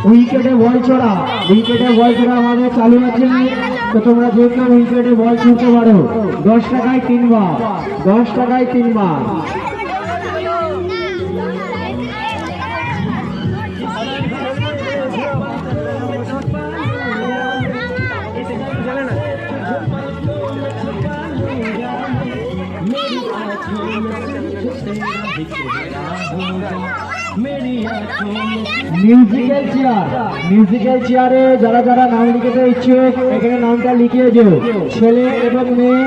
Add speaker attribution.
Speaker 1: উইকেটে বল ছড়া, উইকেটে বল ছড়া আমাদের চালু আছে। তো তোমরা যে কেউ উইকেটে বল ছুঁতে পারো। 10 টাকায় 3 বার, 10 টাকায় 3 বার। মিউজিক্যাল চেয়ার, মিউজিক্যাল চেয়ারে যারা যারা নাম লিখতে ইচ্ছুক এখানে নামটা লিখিয়ে দিও, ছেলে এবং মেয়ে।